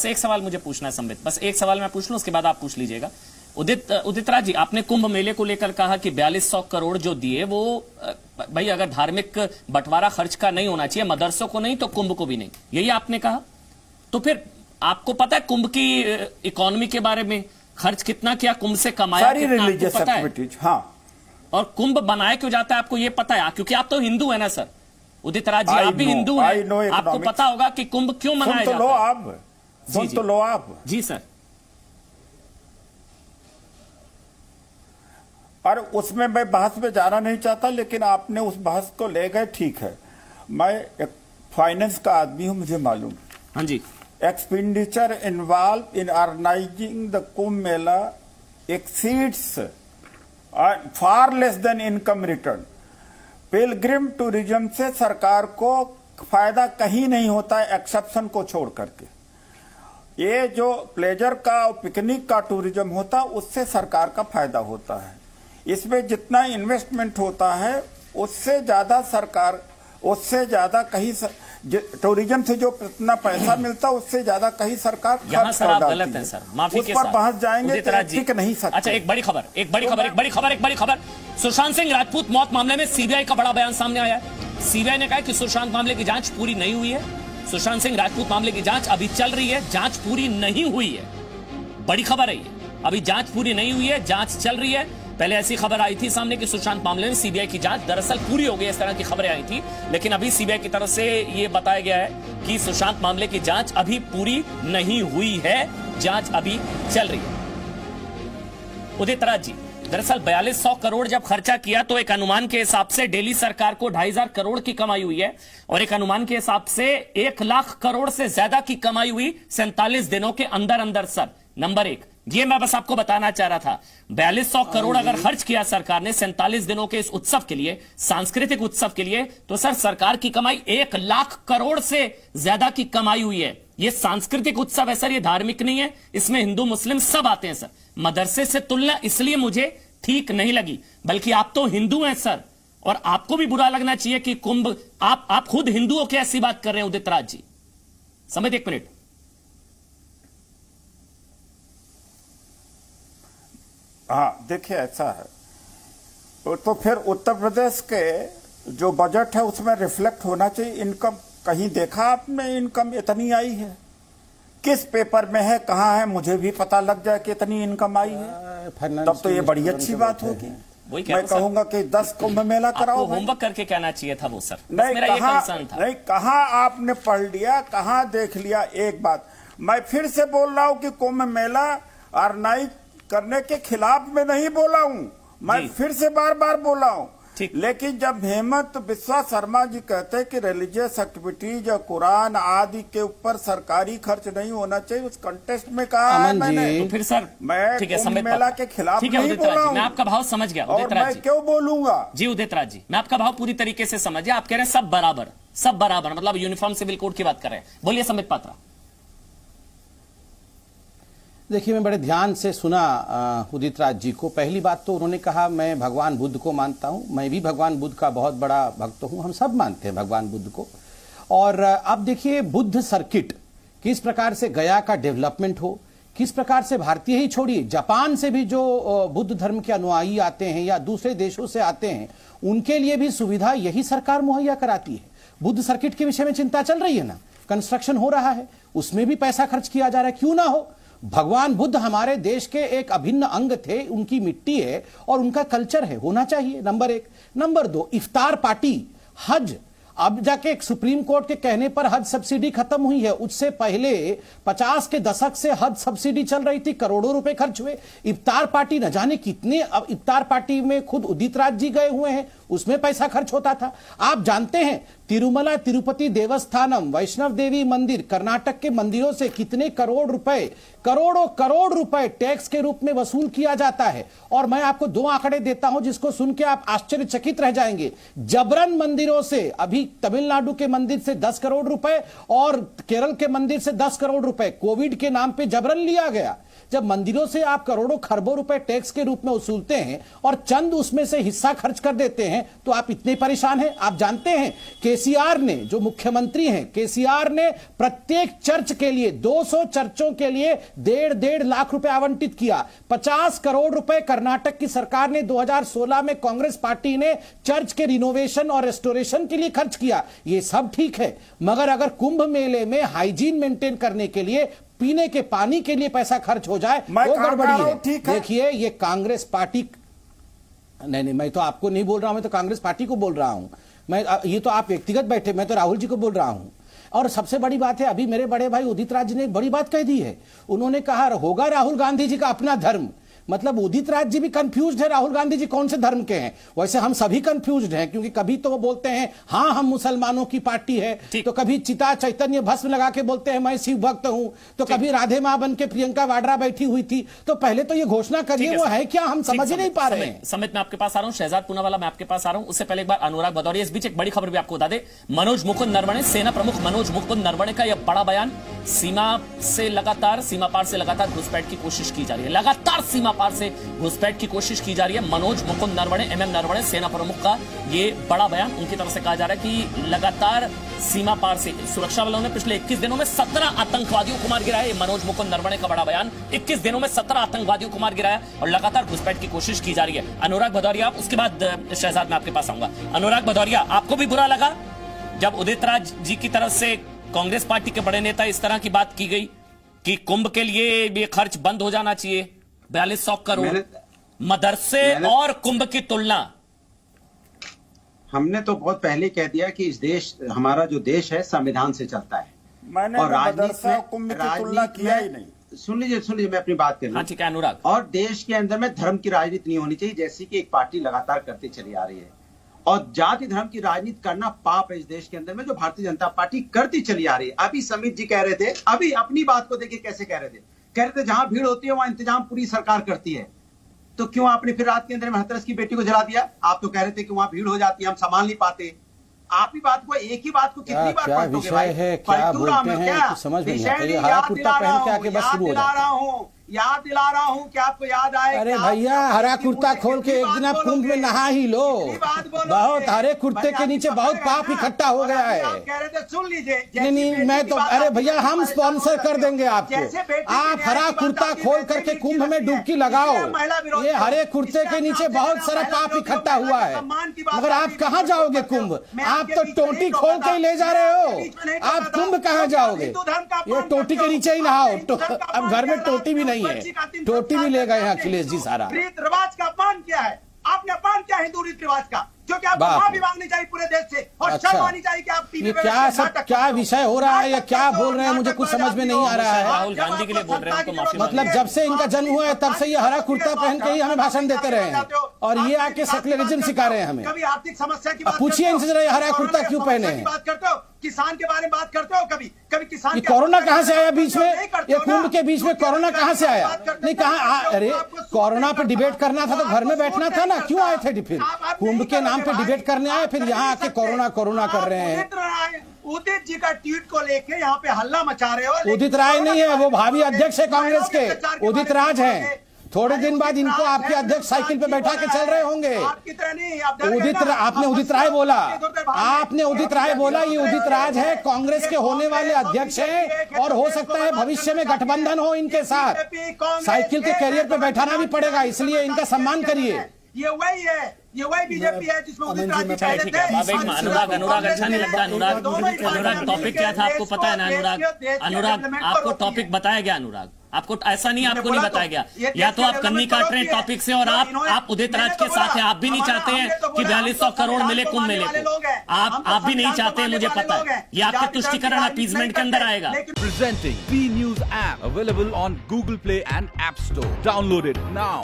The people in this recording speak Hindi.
बस एक सवाल मुझे पूछना है संबित, बस एक सवाल मैं पूछ लूं, उसके बाद आप पूछ लीजिएगा। उदित राज जी, आपने कुंभ मेले को लेकर कहा कि 4200 करोड़ जो दिए वो भाई अगर धार्मिक बंटवारा खर्च का नहीं होना चाहिए, मदरसों को नहीं तो कुंभ को भी नहीं, यही आपने कहा। तो फिर आपको पता है कुंभ की इकोनॉमी के बारे में, खर्च कितना किया, कुंभ से कमाया कितना, आपको पता है? हाँ। और कुंभ बनाया क्यों जाता है आपको ये पता है? क्योंकि आप तो हिंदू है ना सर, उदित राज जी, आप भी हिंदू हैं, आपको पता होगा कि कुंभ क्यों मनाया जाता है। सुन तो लो आप। जी सर। और उसमें मैं बहस में जाना नहीं चाहता, लेकिन आपने उस बहस को ले गए, ठीक है। मैं एक फाइनेंस का आदमी हूं, मुझे मालूम। हाँ जी। Expenditure involve in organising the Kumbh Mela exceeds far less than income return. Pilgrim tourism से सरकार को फायदा कहीं नहीं होता है, एक्सेप्शन को छोड़ करके। ये जो प्लेजर का और पिकनिक का टूरिज्म होता है, उससे सरकार का फायदा होता है। इसमें जितना इन्वेस्टमेंट होता है उससे ज्यादा सरकार, उससे ज्यादा कहीं टूरिज्म से जो इतना पैसा मिलता है उससे ज्यादा कहीं सरकार खर्च कर डालती है। गलत है सर, माफी के साथ। उस पर बहस जाएंगे तो टिक नहीं सकते। अच्छा, एक बड़ी खबर, सुशांत सिंह राजपूत मौत मामले में सीबीआई का बड़ा बयान सामने आया है। सीबीआई ने कहा कि सुशांत मामले की जांच पूरी नहीं हुई है, सुशांत सिंह राजपूत मामले की जांच अभी चल रही है, जांच पूरी नहीं हुई है। बड़ी खबर है ये, अभी जांच पूरी नहीं हुई है, जांच चल रही है। पहले ऐसी खबर आई थी सामने कि सुशांत मामले में सीबीआई की जांच दरअसल पूरी हो गई, इस तरह की खबरें आई थी, लेकिन अभी सीबीआई की तरफ से यह बताया गया है कि सुशांत मामले की जांच अभी पूरी नहीं हुई है, जांच अभी चल रही है। उदित राज जी, दरअसल 4200 करोड़ जब खर्चा किया तो एक अनुमान के हिसाब से दिल्ली सरकार को 2500 करोड़ की कमाई हुई है, और एक अनुमान के हिसाब से 1 लाख करोड़ से ज्यादा की कमाई हुई 47 दिनों के अंदर अंदर। सर, नंबर एक, ये मैं बस आपको बताना चाह रहा था, 4200 करोड़ अगर खर्च किया सरकार ने 47 दिनों के इस उत्सव के लिए, सांस्कृतिक उत्सव के लिए, तो सर सरकार की कमाई 1 लाख करोड़ से ज्यादा की कमाई हुई है। ये सांस्कृतिक उत्सव है सर, ये धार्मिक नहीं है, इसमें हिंदू मुस्लिम सब आते हैं सर। मदरसे से तुलना इसलिए मुझे ठीक नहीं लगी, बल्कि आप तो हिंदू हैं सर, और आपको भी बुरा लगना चाहिए कि कुंभ, आप खुद हिंदू हो के ऐसी बात कर रहे हैं उदित राज जी। समझ, एक मिनट। हाँ, देखिए ऐसा है तो फिर उत्तर प्रदेश के जो बजट है उसमें रिफ्लेक्ट होना चाहिए इनकम। कहीं देखा आपने इनकम इतनी आई है? किस पेपर में है, कहाँ है, मुझे भी पता लग जाए कि इतनी इनकम आई है, तब तो ये बड़ी अच्छी बात होगी। मैं कहूंगा कि 10 कुंभ मेला कराओ। होमवर्क करके कहना चाहिए था वो सर, नहीं मेरा ये कंसर्न था। नहीं, कहाँ आपने पढ़ लिया, कहाँ देख लिया? एक बात मैं फिर से बोल रहा हूँ कि कुंभ मेला ऑर्गेनाइज करने के खिलाफ में नहीं बोला हूं, मैं फिर से बार बार बोला हूं। लेकिन जब हेमंत बिस्वा शर्मा जी कहते हैं कि रिलीजियस एक्टिविटीज या कुरान आदि के ऊपर सरकारी खर्च नहीं होना चाहिए, उस कंटेस्ट में कहा है मैंने, तो फिर सर मैं कुंभ मेला के खिलाफ नहीं बोला हूं। मैं आपका भाव समझ गया और मैं क्यों बोलूंगा जी उदित राज जी, मैं आपका भाव पूरी तरीके से समझ गया। आप कह रहे हैं सब बराबर, सब बराबर, मतलब यूनिफॉर्म सिविल कोड की बात कर रहे हैं। बोलिए संबित पात्रा। देखिए, मैं बड़े ध्यान से सुना उदित राज जी को। पहली बात तो उन्होंने कहा मैं भगवान बुद्ध को मानता हूं, मैं भी भगवान बुद्ध का बहुत बड़ा भक्त हूं, हम सब मानते हैं भगवान बुद्ध को। और अब देखिए बुद्ध सर्किट किस प्रकार से गया का डेवलपमेंट हो, किस प्रकार से भारतीय ही छोड़िए जापान से भी जो बुद्ध धर्म के अनुयायी आते हैं या दूसरे देशों से आते हैं, उनके लिए भी सुविधा यही सरकार मुहैया कराती है। बुद्ध सर्किट के विषय में चिंता चल रही है ना, कंस्ट्रक्शन हो रहा है, उसमें भी पैसा खर्च किया जा रहा है, क्यों ना हो। भगवान बुद्ध हमारे देश के एक अभिन्न अंग थे, उनकी मिट्टी है और उनका कल्चर है, होना चाहिए, नंबर 1। नंबर 2, इफ्तार पार्टी, हज, अब जाके एक सुप्रीम कोर्ट के कहने पर हज सब्सिडी खत्म हुई है, उससे पहले 50 के दशक से हज सब्सिडी चल रही थी, करोड़ों रुपए खर्च हुए। इफ्तार पार्टी न जाने कितने, अब इफ्तार पार्टी में खुद उदित राज जी गए हुए हैं, उसमें पैसा खर्च होता था। आप जानते हैं तिरुमला तिरुपति देवस्थानम, वैष्णव देवी मंदिर, कर्नाटक के मंदिरों से कितने करोड़ रुपए, करोड़ों करोड़ रुपए टैक्स के रूप में वसूल किया जाता है। और मैं आपको 2 आंकड़े देता हूं जिसको सुन के आप आश्चर्यचकित रह जाएंगे। जबरन मंदिरों से, अभी तमिलनाडु के मंदिर से 10 करोड़ रुपए और केरल के मंदिर से 10 करोड़ रुपए कोविड के नाम पे जबरन लिया गया। जब मंदिरों से आप करोड़ों खरबों रुपए टैक्स के रूप में वसूलते हैं और चंद उसमें से हिस्सा खर्च कर देते हैं, तो आप इतने परेशान हैं। आप जानते हैं कि केसीआर ने, जो मुख्यमंत्री हैं, केसीआर ने प्रत्येक चर्च के लिए 200 चर्चों के लिए 1.5 लाख रुपए आवंटित किया। 50 करोड़ रुपए कर्नाटक की सरकार ने 2016 में कांग्रेस पार्टी ने चर्च के रिनोवेशन और रेस्टोरेशन के लिए खर्च किया। ये सब ठीक है, मगर अगर कुंभ मेले में हाइजीन मेंटेन करने के लिए, पीने के पानी के लिए पैसा खर्च हो जाए वो गड़बड़ी है। देखिए, ये कांग्रेस पार्टी, नहीं, मैं तो आपको नहीं बोल रहा हूं, मैं तो कांग्रेस पार्टी को बोल रहा हूं। ये तो आप व्यक्तिगत बैठे, मैं तो राहुल जी को बोल रहा हूं। और सबसे बड़ी बात है, अभी मेरे बड़े भाई उदित राज ने एक बड़ी बात कह दी है। उन्होंने कहा होगा राहुल गांधी जी का अपना धर्म। मतलब उदित राज जी भी कंफ्यूज्ड है राहुल गांधी जी कौन से धर्म के हैं। वैसे हम सभी कंफ्यूज्ड हैं, क्योंकि कभी तो वो बोलते हैं हाँ हम मुसलमानों की पार्टी है, तो कभी चिता चैतन्य भस्म लगा के बोलते हैं मैं शिव भक्त हूं, तो कभी राधे मां बन के प्रियंका वाड्रा बैठी हुई थी। तो पहले तो ये घोषणा करिए वो है क्या, हम समझ ही नहीं पा रहे हैं। समित मैं आपके पास आ रहा हूं, शहजाद पूनावाला मैं आपके पास आ रहा हूं। उससे पहले एक बार अनुराग भदौरिया, इस बीच एक बड़ी खबर भी आपको बता दे। मनोज मुकुंद नरवणे, सेना प्रमुख मनोज मुकुंद नरवणे का यह बड़ा बयान। सीमा पार से लगातार घुसपैठ की कोशिश की जा रही है, लगातार सीमा पार से घुसपैठ की कोशिश की जा रही है। मनोज मुकुंद नरवणे, एमएम नरवणे, सेना प्रमुख का ये बड़ा बयान। उनकी तरफ से कहा जा रहा है कि लगातार सीमा पार से सुरक्षा बलों ने पिछले 21 दिनों में 17 आतंकवादियों को मार गिराया। ये मनोज मुकुंद नरवणे का बड़ा बयान। 21 दिनों में 17 आतंकवादियों को मार गिराया और लगातार घुसपैठ की कोशिश की जा रही है। अनुराग भदौरिया, उसके बाद शहजाद मैं आपके पास आऊंगा। अनुराग भदौरिया, आपको भी बुरा लगा जब उदित राज जी की तरफ से कांग्रेस पार्टी के बड़े नेता इस तरह की बात की गई कि कुंभ के लिए ये खर्च बंद हो जाना चाहिए, 4200 करोड़, मदरसे और कुंभ की तुलना? हमने तो बहुत पहले कह दिया कि इस देश, हमारा जो देश है संविधान से चलता है। मैंने और मदरसा कुंभ की तुलना किया ही नहीं। सुन लीजिए मैं अपनी बात कर रहा हूं। ठीक है अनुराग। और देश के अंदर में धर्म की राजनीति नहीं होनी चाहिए, जैसी कि एक पार्टी लगातार करती चली आ रही है। और जाति धर्म की राजनीति करना पाप है इस देश के अंदर में, जो भारतीय जनता पार्टी करती चली आ रही है। अभी समित जी कह रहे थे, अभी अपनी बात को देखिए कैसे कह रहे थे जहां भीड़ होती है वहां इंतजाम पूरी सरकार करती है। तो क्यों आपने फिर रात के अंदर में हाथरस की बेटी को जला दिया? आप तो कह रहे थे कि वहां भीड़ हो जाती है, हम संभाल नहीं पाते। आप ही बात को, एक ही बात को कितनी बार क्या विषय है, क्या बोलते हैं, कुछ समझ में नहीं आता। ये हरा कुर्ता पहन के आके बस शुरू हो जाता है। याद दिला रहा हूं कि आपको याद आए। अरे भैया, हरा कुर्ता खोल के एक दिन आप कुंभ में नहा ही लो। बहुत हरे कुर्ते के नीचे बहुत पाप इकट्ठा हो गया है। कह रहे थे सुन लीजिए। नहीं, मैं तो, अरे भैया हम स्पॉन्सर कर देंगे आपको। आप हरा कुर्ता खोल करके कुंभ में डुबकी लगाओ। ये हरे कुर्ते के नीचे बहुत सारा पाप इकट्ठा हुआ है, मगर आप कहाँ जाओगे कुंभ? आप तो टोटी खोल के ही ले जा रहे हो। आप कुंभ कहाँ जाओगे? ये टोटी के नीचे ही नहाओ। अब घर में टोटी भी नहीं है, टोटी भी ले गए हैं अखिलेश जी सारा। रीत रिवाज का अपमान किया है आपने, अपमान किया हिंदू रीत रिवाज का, जो कि आपको माफी मांगनी चाहिए पूरे देश से और शर्म आनी चाहिए कि आप टीवी पे क्या विषय हो रहा है या क्या बोल रहे हैं, मुझे कुछ समझ में नहीं आ रहा है। राहुल गांधी के लिए बोल रहे हैं तो माफी। मतलब जब से इनका जन्म हुआ है तब से ये हरा कुर्ता पहन के ही हमें भाषण देते रहे हैं और ये आके सेक्युलरिज्म सिखा रहे हैं हमें। कभी आर्थिक समस्या की बात पूछिए इनसे जरा, हरा कुर्ता क्यों पहने हैं? बात करते हो, किसान के बारे में बात करते हो, कभी किसान। कोरोना कहाँ से आया बीच में? ये कुंभ के बीच में कोरोना कहाँ से आया? नहीं, कहाँ? अरे कोरोना पे डिबेट करना था तो घर में बैठना था ना, क्यों आए थे फिर? कुंभ के नाम पे डिबेट करने आए, फिर यहाँ आके कोरोना कर रहे हैं। उदित जी का ट्वीट को लेके यहाँ पे हल्ला मचा रहे हो। उदित राय नहीं है, वो भावी अध्यक्ष है कांग्रेस के, उदित राज हैं। थोड़े दिन बाद इनको आपके अध्यक्ष साइकिल पे बैठा के चल रहे होंगे। आपने उदित राय बोला, आपने उदित राय बोला, ये उदित राज है, कांग्रेस के होने वाले अध्यक्ष हैं और हो सकता है भविष्य में गठबंधन हो इनके साथ। साइकिल के कैरियर पे बैठाना भी पड़ेगा, इसलिए इनका सम्मान करिए। ये वही है, ये वही बीजेपी है जिसमें उदित राज जी पहले थे। अनुराग अच्छा नहीं लगता। अनुराग टॉपिक क्या था आपको पता है ना? अनुराग आपको टॉपिक बताया गया? अनुराग आपको ऐसा नहीं, आपको नहीं बताया गया। या तो आप कन्नी काट रहे हैं टॉपिक से और आप उदित राज के साथ हैं। आप भी नहीं चाहते हैं कि 4200 करोड़ मिले कुंभ मेले को। आप भी नहीं चाहते हैं, मुझे पता है। ये आपके तुष्टिकरण अपीजमेंट के अंदर आएगा। Presenting B News app available on Google Play and App Store. Download it now.